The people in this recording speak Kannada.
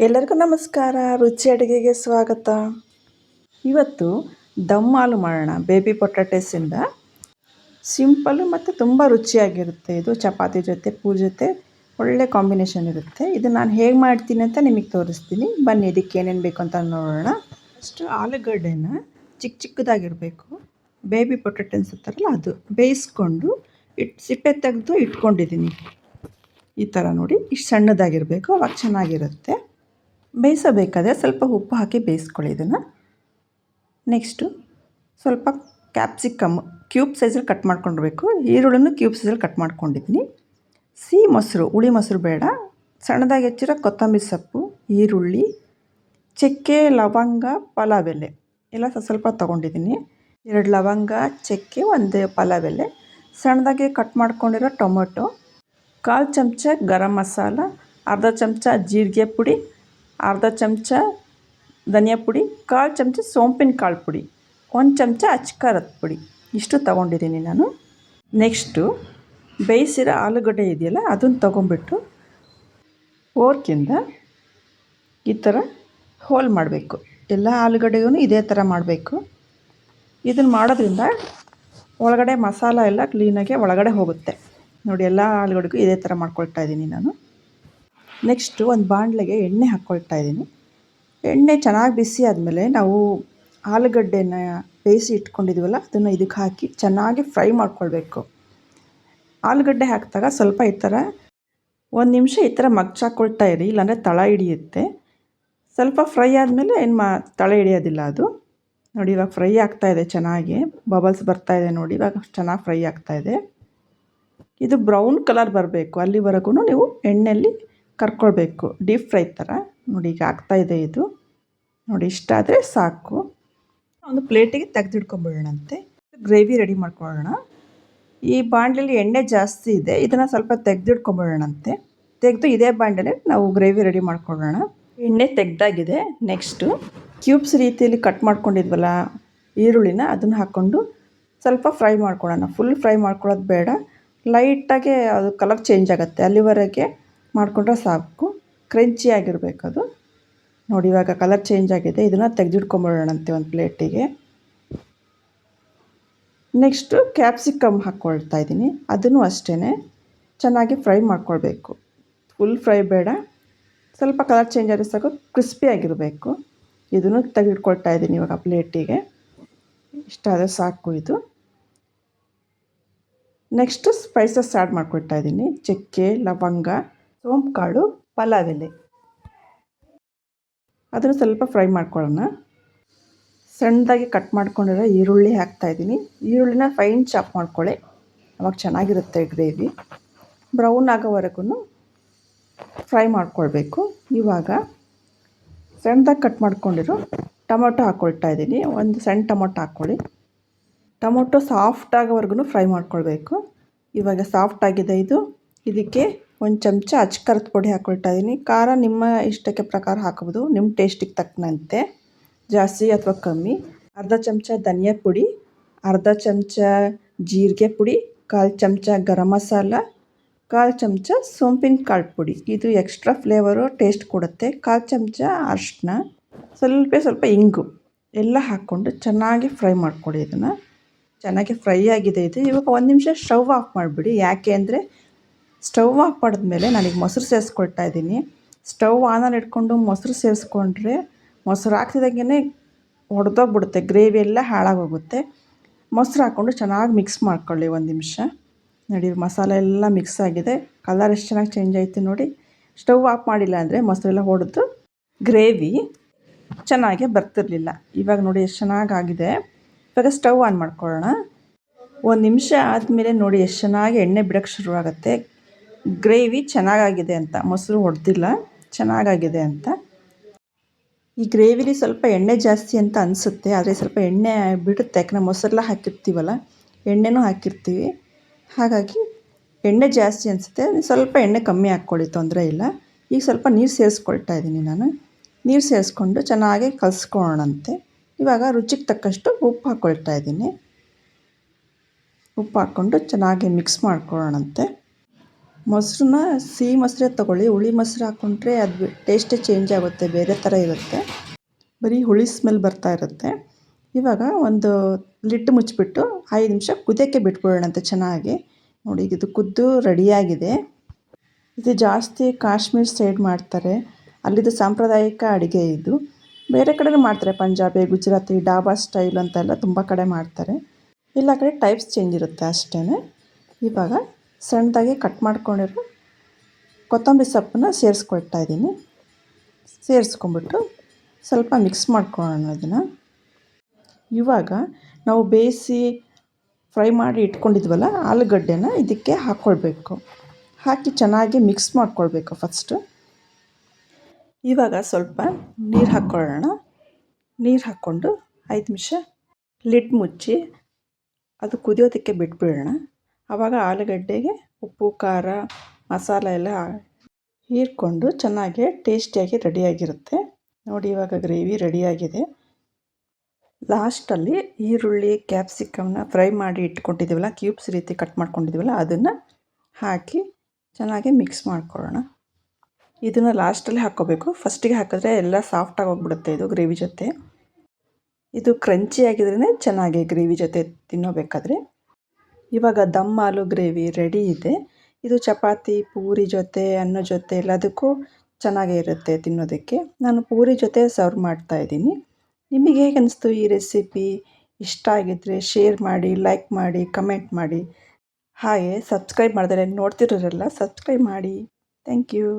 ಎಲ್ಲರಿಗೂ ನಮಸ್ಕಾರ. ರುಚಿ ಅಡುಗೆಗೆ ಸ್ವಾಗತ. ಇವತ್ತು ದಮ್ ಹಾಲು ಮಾಡೋಣ. ಬೇಬಿ ಪೊಟ್ಯಾಟೋಸಿಂದ ಸಿಂಪಲ್ಲು ಮತ್ತು ತುಂಬ ರುಚಿಯಾಗಿರುತ್ತೆ. ಇದು ಚಪಾತಿ ಜೊತೆ ಪೂರಿ ಜೊತೆ ಒಳ್ಳೆ ಕಾಂಬಿನೇಷನ್ ಇರುತ್ತೆ. ಇದು ನಾನು ಹೇಗೆ ಮಾಡ್ತೀನಿ ಅಂತ ನಿಮಗೆ ತೋರಿಸ್ತೀನಿ. ಬನ್ನಿ ಇದಕ್ಕೆ ಏನೇನು ಬೇಕು ಅಂತ ನೋಡೋಣ. ಫಸ್ಟು ಆಲೂಗಡ್ಡೆನ ಚಿಕ್ಕ ಚಿಕ್ಕದಾಗಿರಬೇಕು. ಬೇಬಿ ಪೊಟ್ಯಾಟೋ ಅನ್ಸುತ್ತಾರಲ್ಲ ಅದು ಬೇಯಿಸ್ಕೊಂಡು ಸಿಪ್ಪೆ ತೆಗೆದು ಇಟ್ಕೊಂಡಿದ್ದೀನಿ. ಈ ಥರ ನೋಡಿ, ಇಷ್ಟು ಸಣ್ಣದಾಗಿರಬೇಕು, ಅವಾಗ ಚೆನ್ನಾಗಿರುತ್ತೆ. ಬೇಯಿಸಬೇಕಾದ್ರೆ ಸ್ವಲ್ಪ ಉಪ್ಪು ಹಾಕಿ ಬೇಯಿಸ್ಕೊಳ್ಳಿ ಇದನ್ನು. ನೆಕ್ಸ್ಟು ಸ್ವಲ್ಪ ಕ್ಯಾಪ್ಸಿಕಮ್ ಕ್ಯೂಬ್ ಸೈಜಲ್ಲಿ ಕಟ್ ಮಾಡ್ಕೊಂಡಿರಬೇಕು. ಈರುಳ್ಳಿನೂ ಕ್ಯೂಬ್ ಸೈಜಲ್ಲಿ ಕಟ್ ಮಾಡ್ಕೊಂಡಿದ್ದೀನಿ. ಸಿಹಿ ಮೊಸರು, ಹುಳಿ ಮೊಸರು ಬೇಡ. ಸಣ್ಣದಾಗಿ ಹೆಚ್ಚಿರೋ ಕೊತ್ತಂಬರಿ ಸೊಪ್ಪು, ಈರುಳ್ಳಿ, ಚಕ್ಕೆ, ಲವಂಗ, ಪಲಾವ್ ಎಲೆ ಎಲ್ಲ ಸ್ವಲ್ಪ ತೊಗೊಂಡಿದ್ದೀನಿ. 2 ಲವಂಗ, ಚಕ್ಕೆ, 1 ಪಲಾವ್ ಎಲೆ, ಸಣ್ಣದಾಗಿ ಕಟ್ ಮಾಡ್ಕೊಂಡಿರೋ ಟೊಮೊಟೊ, 1/4 ಚಮಚ ಗರಂ ಮಸಾಲ, ಅರ್ಧ ಚಮಚ ಜೀರಿಗೆ ಪುಡಿ, ಅರ್ಧ ಚಮಚ ಧನಿಯಾ ಪುಡಿ, 1/4 ಚಮಚ ಸೋಂಪಿನ ಕಾಳು ಪುಡಿ, 1 ಚಮಚ ಅಚ್ಕಾರದ ಪುಡಿ, ಇಷ್ಟು ತೊಗೊಂಡಿದ್ದೀನಿ ನಾನು. ನೆಕ್ಸ್ಟು ಬೇಯಿಸಿರೋ ಆಲೂಗಡ್ಡೆ ಇದೆಯಲ್ಲ ಅದನ್ನು ತೊಗೊಂಬಿಟ್ಟು ಫೋರ್ಕಿಂದ ಈ ಥರ ಹೋಲ್ ಮಾಡಬೇಕು. ಎಲ್ಲ ಆಲೂಗಡ್ಡೆಗೂ ಇದೇ ಥರ ಮಾಡಬೇಕು. ಇದನ್ನು ಮಾಡೋದ್ರಿಂದ ಒಳಗಡೆ ಮಸಾಲ ಎಲ್ಲ ಕ್ಲೀನಾಗಿ ಒಳಗಡೆ ಹೋಗುತ್ತೆ. ನೋಡಿ, ಎಲ್ಲ ಆಲೂಗಡ್ಡೆಗೂ ಇದೇ ಥರ ಮಾಡ್ಕೊಳ್ತಾ ಇದ್ದೀನಿ ನಾನು. ನೆಕ್ಸ್ಟು ಒಂದು ಬಾಣಲೆಗೆ ಎಣ್ಣೆ ಹಾಕ್ಕೊಳ್ತಾ ಇದ್ದೀನಿ. ಎಣ್ಣೆ ಚೆನ್ನಾಗಿ ಬಿಸಿ ಆದಮೇಲೆ ನಾವು ಆಲೂಗಡ್ಡೆನ ಬೇಯಿಸಿ ಇಟ್ಕೊಂಡಿದ್ದೀವಲ್ಲ ಅದನ್ನು ಇದಕ್ಕೆ ಹಾಕಿ ಚೆನ್ನಾಗಿ ಫ್ರೈ ಮಾಡ್ಕೊಳ್ಬೇಕು. ಆಲೂಗಡ್ಡೆ ಹಾಕಿದಾಗ ಸ್ವಲ್ಪ ಈ ಥರ 1 ನಿಮಿಷ ಈ ಥರ ಮಗ್ಚಾಕೊಳ್ತಾ ಇರಿ, ಇಲ್ಲಾಂದರೆ ತಳ ಹಿಡಿಯುತ್ತೆ. ಸ್ವಲ್ಪ ಫ್ರೈ ಆದಮೇಲೆ ತಳ ಹಿಡಿಯೋದಿಲ್ಲ ಅದು. ನೋಡಿ, ಇವಾಗ ಫ್ರೈ ಆಗ್ತಾಯಿದೆ, ಚೆನ್ನಾಗಿ ಬಬಲ್ಸ್ ಬರ್ತಾಯಿದೆ ನೋಡಿ. ಇವಾಗ ಚೆನ್ನಾಗಿ ಫ್ರೈ ಆಗ್ತಾಯಿದೆ. ಇದು ಬ್ರೌನ್ ಕಲರ್ ಬರಬೇಕು, ಅಲ್ಲಿವರೆಗೂ ನೀವು ಎಣ್ಣೆಯಲ್ಲಿ ಕರ್ಕೊಳ್ಬೇಕು, ಡೀಪ್ ಫ್ರೈ ಥರ. ನೋಡಿ, ಈಗ ಆಗ್ತಾಯಿದೆ ಇದು. ನೋಡಿ, ಇಷ್ಟ ಆದರೆ ಸಾಕು. ಒಂದು ಪ್ಲೇಟಿಗೆ ತೆಗೆದಿಟ್ಕೊಂಬಿಡೋಣಂತೆ. ಗ್ರೇವಿ ರೆಡಿ ಮಾಡ್ಕೊಳ್ಳೋಣ. ಈ ಬಾಣಲೆಯಲ್ಲಿ ಎಣ್ಣೆ ಜಾಸ್ತಿ ಇದೆ, ಇದನ್ನು ಸ್ವಲ್ಪ ತೆಗೆದಿಟ್ಕೊಂಬಿಡೋಣಂತೆ. ತೆಗೆದು ಇದೇ ಬಾಣಲೆಯಲ್ಲಿ ನಾವು ಗ್ರೇವಿ ರೆಡಿ ಮಾಡ್ಕೊಳ್ಳೋಣ. ಎಣ್ಣೆ ತೆಗೆದಾಗಿದೆ. ನೆಕ್ಸ್ಟು ಕ್ಯೂಬ್ಸ್ ರೀತಿಯಲ್ಲಿ ಕಟ್ ಮಾಡ್ಕೊಂಡಿದ್ವಲ್ಲ ಈರುಳ್ಳಿನ, ಅದನ್ನು ಹಾಕ್ಕೊಂಡು ಸ್ವಲ್ಪ ಫ್ರೈ ಮಾಡ್ಕೊಳ್ಳೋಣ. ಫುಲ್ ಫ್ರೈ ಮಾಡ್ಕೊಳ್ಳೋದು ಬೇಡ, ಲೈಟಾಗೆ ಅದು ಕಲರ್ ಚೇಂಜ್ ಆಗುತ್ತೆ, ಅಲ್ಲಿವರೆಗೆ ಮಾಡಿಕೊಂಡ್ರೆ ಸಾಕು. ಕ್ರಂಚಿಯಾಗಿರಬೇಕು ಅದು. ನೋಡಿ, ಇವಾಗ ಕಲರ್ ಚೇಂಜ್ ಆಗಿದೆ. ಇದನ್ನು ತೆಗೆದಿಟ್ಕೊಂಬಿಡೋಣಂತೆ ಒಂದು ಪ್ಲೇಟಿಗೆ. ನೆಕ್ಸ್ಟು ಕ್ಯಾಪ್ಸಿಕಮ್ ಹಾಕ್ಕೊಳ್ತಾ ಇದ್ದೀನಿ. ಅದನ್ನು ಅಷ್ಟೇ ಚೆನ್ನಾಗಿ ಫ್ರೈ ಮಾಡ್ಕೊಳ್ಬೇಕು. ಫುಲ್ ಫ್ರೈ ಬೇಡ, ಸ್ವಲ್ಪ ಕಲರ್ ಚೇಂಜ್ ಆದರೆ ಸಾಕು, ಕ್ರಿಸ್ಪಿಯಾಗಿರಬೇಕು. ಇದನ್ನು ತೆಗೆದಿಟ್ಕೊಳ್ತಾ ಇದ್ದೀನಿ ಇವಾಗ ಪ್ಲೇಟಿಗೆ. ಇಷ್ಟ ಆದರೆ ಸಾಕು ಇದು. ನೆಕ್ಸ್ಟು ಸ್ಪೈಸಸ್ ಆ್ಯಡ್ ಮಾಡ್ಕೊಳ್ತಾ ಇದ್ದೀನಿ. ಚಕ್ಕೆ, ಲವಂಗ, ಸೋಂಪು ಕಾಳು, ಪಲಾವ್ ಎಲೆ, ಅದನ್ನು ಸ್ವಲ್ಪ ಫ್ರೈ ಮಾಡ್ಕೊಳ್ಳೋಣ. ಸಣ್ಣದಾಗಿ ಕಟ್ ಮಾಡ್ಕೊಂಡಿರೋ ಈರುಳ್ಳಿ ಹಾಕ್ತಾಯಿದ್ದೀನಿ. ಈರುಳ್ಳಿನ ಫೈನ್ ಚಾಪ್ ಮಾಡ್ಕೊಳ್ಳಿ, ಅವಾಗ ಚೆನ್ನಾಗಿರುತ್ತೆ ಗ್ರೇವಿ. ಬ್ರೌನ್ ಆಗೋವರೆಗೂ ಫ್ರೈ ಮಾಡ್ಕೊಳ್ಬೇಕು. ಇವಾಗ ಸಣ್ಣದಾಗಿ ಕಟ್ ಮಾಡ್ಕೊಂಡಿರೋ ಟೊಮೊಟೊ ಹಾಕ್ಕೊಳ್ತಾ ಇದ್ದೀನಿ. ಒಂದು ಸಣ್ಣ ಟೊಮೊಟೊ ಹಾಕ್ಕೊಳ್ಳಿ. ಟೊಮೊಟೊ ಸಾಫ್ಟ್ ಆಗೋವರೆಗೂ ಫ್ರೈ ಮಾಡ್ಕೊಳ್ಬೇಕು. ಇವಾಗ ಸಾಫ್ಟ್ ಆಗಿದೆ ಇದು. ಇದಕ್ಕೆ 1 ಚಮಚ ಅಚ್ಕಾರದ ಪುಡಿ ಹಾಕ್ಕೊಳ್ತಾ ಇದ್ದೀನಿ. ಖಾರ ನಿಮ್ಮ ಇಷ್ಟಕ್ಕೆ ಪ್ರಕಾರ ಹಾಕೋಬೋದು, ನಿಮ್ಮ ಟೇಸ್ಟಿಗೆ ತಕ್ಕಂತೆ, ಜಾಸ್ತಿ ಅಥವಾ ಕಮ್ಮಿ. ಅರ್ಧ ಚಮಚ ಧನಿಯಾ ಪುಡಿ, ಅರ್ಧ ಚಮಚ ಜೀರಿಗೆ ಪುಡಿ, 1/4 ಚಮಚ ಗರಂ ಮಸಾಲ, 1/4 ಚಮಚ ಸೋಂಪಿನ ಕಾಳು ಪುಡಿ. ಇದು ಎಕ್ಸ್ಟ್ರಾ ಫ್ಲೇವರು, ಟೇಸ್ಟ್ ಕೊಡುತ್ತೆ. 1/4 ಚಮಚ ಅರಿಶಿನ, ಸ್ವಲ್ಪ ಇಂಗು ಎಲ್ಲ ಹಾಕ್ಕೊಂಡು ಚೆನ್ನಾಗಿ ಫ್ರೈ ಮಾಡ್ಕೊಳ್ಳಿ. ಇದನ್ನು ಚೆನ್ನಾಗಿ ಫ್ರೈ ಆಗಿದೆ ಇದು. ಇವಾಗ 1 ನಿಮಿಷ ಸ್ಟವ್ ಆಫ್ ಮಾಡಿಬಿಡಿ. ಯಾಕೆ ಅಂದರೆ ಸ್ಟವ್ ಆಫ್ ಮಾಡಿದ್ಮೇಲೆ ನಾನೀಗ ಮೊಸರು ಸೇರಿಸ್ಕೊಳ್ತಾ ಇದ್ದೀನಿ. ಸ್ಟವ್ ಆನಲ್ಲಿ ಇಟ್ಕೊಂಡು ಮೊಸರು ಸೇರಿಸ್ಕೊಂಡ್ರೆ ಮೊಸರು ಹಾಕ್ತಿದ್ದಾಗೇ ಒಡೆದೋಗ್ಬಿಡುತ್ತೆ, ಗ್ರೇವಿ ಎಲ್ಲ ಹಾಳಾಗೋಗುತ್ತೆ. ಮೊಸರು ಹಾಕ್ಕೊಂಡು ಚೆನ್ನಾಗಿ ಮಿಕ್ಸ್ ಮಾಡ್ಕೊಳ್ಳಿ 1 ನಿಮಿಷ. ನೋಡಿ, ಮಸಾಲೆ ಎಲ್ಲ ಮಿಕ್ಸ್ ಆಗಿದೆ. ಕಲರ್ ಎಷ್ಟು ಚೆನ್ನಾಗಿ ಚೇಂಜ್ ಆಯಿತು ನೋಡಿ. ಸ್ಟವ್ ಆಫ್ ಮಾಡಿಲ್ಲ ಅಂದರೆ ಮೊಸರೆಲ್ಲ ಹೊಡೆದು ಗ್ರೇವಿ ಚೆನ್ನಾಗೆ ಬರ್ತಿರಲಿಲ್ಲ. ಇವಾಗ ನೋಡಿ ಎಷ್ಟು ಚೆನ್ನಾಗಾಗಿದೆ. ಇವಾಗ ಸ್ಟವ್ ಆನ್ ಮಾಡ್ಕೊಳ್ಳೋಣ. 1 ನಿಮಿಷ ಆದಮೇಲೆ ನೋಡಿ ಎಷ್ಟು ಚೆನ್ನಾಗಿ ಎಣ್ಣೆ ಬಿಡೋಕ್ಕೆ ಶುರುವಾಗುತ್ತೆ. ಗ್ರೇವಿ ಚೆನ್ನಾಗಾಗಿದೆ ಅಂತ, ಮೊಸರು ಹೊಡೆದಿಲ್ಲ, ಚೆನ್ನಾಗಾಗಿದೆ ಅಂತ. ಈ ಗ್ರೇವಿಲಿ ಸ್ವಲ್ಪ ಎಣ್ಣೆ ಜಾಸ್ತಿ ಅಂತ ಅನಿಸುತ್ತೆ, ಆದರೆ ಸ್ವಲ್ಪ ಎಣ್ಣೆ ಬಿಡುತ್ತೆ. ಯಾಕಂದರೆ ಮೊಸರೆಲ್ಲ ಹಾಕಿರ್ತೀವಲ್ಲ, ಎಣ್ಣೆನೂ ಹಾಕಿರ್ತೀವಿ, ಹಾಗಾಗಿ ಎಣ್ಣೆ ಜಾಸ್ತಿ ಅನಿಸುತ್ತೆ. ಸ್ವಲ್ಪ ಎಣ್ಣೆ ಕಮ್ಮಿ ಹಾಕ್ಕೊಳ್ಳಿ, ತೊಂದರೆ ಇಲ್ಲ. ಈಗ ಸ್ವಲ್ಪ ನೀರು ಸೇರಿಸ್ಕೊಳ್ತಾ ಇದ್ದೀನಿ ನಾನು. ನೀರು ಸೇರಿಸ್ಕೊಂಡು ಚೆನ್ನಾಗಿ ಕಲಸ್ಕೊಳ್ಳೋಣಂತೆ. ಇವಾಗ ರುಚಿಗೆ ತಕ್ಕಷ್ಟು ಉಪ್ಪು ಹಾಕ್ಕೊಳ್ತಾ ಇದ್ದೀನಿ. ಉಪ್ಪು ಹಾಕ್ಕೊಂಡು ಚೆನ್ನಾಗಿ ಮಿಕ್ಸ್ ಮಾಡ್ಕೊಳ್ಳೋಣಂತೆ. ಮೊಸರನ್ನ ಸಿಹಿ ಮೊಸರೇ ತೊಗೊಳ್ಳಿ, ಹುಳಿ ಮೊಸರು ಹಾಕ್ಕೊಂಡ್ರೆ ಅದು ಟೇಸ್ಟೇ ಚೇಂಜ್ ಆಗುತ್ತೆ, ಬೇರೆ ಥರ ಇರುತ್ತೆ, ಬರೀ ಹುಳಿ ಸ್ಮೆಲ್ ಬರ್ತಾ ಇರುತ್ತೆ. ಇವಾಗ ಒಂದು ಲಿಡ್ ಮುಚ್ಚಿಬಿಟ್ಟು 5 ನಿಮಿಷ ಕುದಿಯೋಕ್ಕೆ ಬಿಟ್ಬಿಡೋಣಂತೆ ಚೆನ್ನಾಗಿ. ನೋಡಿ ಇದು ಕುದ್ದು ರೆಡಿಯಾಗಿದೆ. ಇದು ಜಾಸ್ತಿ ಕಾಶ್ಮೀರ್ ಸೈಡ್ ಮಾಡ್ತಾರೆ, ಅಲ್ಲಿದು ಸಾಂಪ್ರದಾಯಿಕ ಅಡುಗೆ ಇದು. ಬೇರೆ ಕಡೆನೂ ಮಾಡ್ತಾರೆ, ಪಂಜಾಬಿ, ಗುಜರಾತಿ, ಡಾಬಾ ಸ್ಟೈಲ್ ಅಂತೆಲ್ಲ ತುಂಬ ಕಡೆ ಮಾಡ್ತಾರೆ. ಎಲ್ಲ ಕಡೆ ಟೈಪ್ಸ್ ಚೇಂಜ್ ಇರುತ್ತೆ ಅಷ್ಟೇ. ಇವಾಗ ಸಣ್ಣದಾಗಿ ಕಟ್ ಮಾಡ್ಕೊಂಡಿರೋ ಕೊತ್ತಂಬರಿ ಸೊಪ್ಪನ್ನ ಸೇರಿಸ್ಕೊಳ್ತಾ ಇದ್ದೀನಿ. ಸೇರಿಸ್ಕೊಂಬಿಟ್ಟು ಸ್ವಲ್ಪ ಮಿಕ್ಸ್ ಮಾಡ್ಕೊಳ್ಳೋಣ ಅದನ್ನು. ಇವಾಗ ನಾವು ಬೇಯಿಸಿ ಫ್ರೈ ಮಾಡಿ ಇಟ್ಕೊಂಡಿದ್ವಲ್ಲ ಆಲೂಗಡ್ಡೆನ ಇದಕ್ಕೆ ಹಾಕ್ಕೊಳ್ಬೇಕು. ಹಾಕಿ ಚೆನ್ನಾಗಿ ಮಿಕ್ಸ್ ಮಾಡ್ಕೊಳ್ಬೇಕು ಫಸ್ಟು. ಇವಾಗ ಸ್ವಲ್ಪ ನೀರು ಹಾಕ್ಕೊಳ್ಳೋಣ. ನೀರು ಹಾಕ್ಕೊಂಡು 5 ನಿಮಿಷ ಲಿಡ್ ಮುಚ್ಚಿ ಅದು ಕುದಿಯೋದಕ್ಕೆ ಬಿಟ್ಬಿಡೋಣ. ಆವಾಗ ಆಲೂಗಡ್ಡೆಗೆ ಉಪ್ಪು, ಖಾರ, ಮಸಾಲೆ ಎಲ್ಲ ಹೀರ್ಕೊಂಡು ಚೆನ್ನಾಗಿ ಟೇಸ್ಟಿಯಾಗಿ ರೆಡಿಯಾಗಿರುತ್ತೆ. ನೋಡಿ ಇವಾಗ ಗ್ರೇವಿ ರೆಡಿಯಾಗಿದೆ. ಲಾಸ್ಟಲ್ಲಿ ಈರುಳ್ಳಿ, ಕ್ಯಾಪ್ಸಿಕಮ್ನ ಫ್ರೈ ಮಾಡಿ ಇಟ್ಕೊಂಡಿದ್ದೀವಲ್ಲ, ಕ್ಯೂಬ್ಸ್ ರೀತಿ ಕಟ್ ಮಾಡ್ಕೊಂಡಿದ್ದೀವಲ್ಲ, ಅದನ್ನು ಹಾಕಿ ಚೆನ್ನಾಗಿ ಮಿಕ್ಸ್ ಮಾಡ್ಕೊಳ್ಳೋಣ. ಇದನ್ನು ಲಾಸ್ಟಲ್ಲಿ ಹಾಕ್ಕೋಬೇಕು, ಫಸ್ಟಿಗೆ ಹಾಕಿದ್ರೆ ಎಲ್ಲ ಸಾಫ್ಟಾಗಿ ಹೋಗ್ಬಿಡುತ್ತೆ ಇದು ಗ್ರೇವಿ ಜೊತೆ. ಇದು ಕ್ರಂಚಿ ಆಗಿದ್ರೇ ಚೆನ್ನಾಗಿ ಗ್ರೇವಿ ಜೊತೆ ತಿನ್ನೋಬೇಕಾದ್ರೆ. ಇವಾಗ ದಮ್ ಆಲೂ ಗ್ರೇವಿ ರೆಡಿ ಇದೆ. ಇದು ಚಪಾತಿ, ಪೂರಿ ಜೊತೆ, ಅನ್ನ ಜೊತೆ ಎಲ್ಲದಕ್ಕೂ ಚೆನ್ನಾಗೇ ಇರುತ್ತೆ ತಿನ್ನೋದಕ್ಕೆ. ನಾನು ಪೂರಿ ಜೊತೆ ಸರ್ವ್ ಮಾಡ್ತಾಯಿದ್ದೀನಿ. ನಿಮಗೆ ಹೇಗೆ ಅನಿಸ್ತು ಈ ರೆಸಿಪಿ? ಇಷ್ಟ ಆಗಿದ್ದರೆ ಶೇರ್ ಮಾಡಿ, ಲೈಕ್ ಮಾಡಿ, ಕಮೆಂಟ್ ಮಾಡಿ. ಹಾಗೆ ಸಬ್ಸ್ಕ್ರೈಬ್ ಮಾಡಿದ್ರೆ ನೋಡ್ತಿರೋರೆಲ್ಲ ಸಬ್ಸ್ಕ್ರೈಬ್ ಮಾಡಿ. Thank you.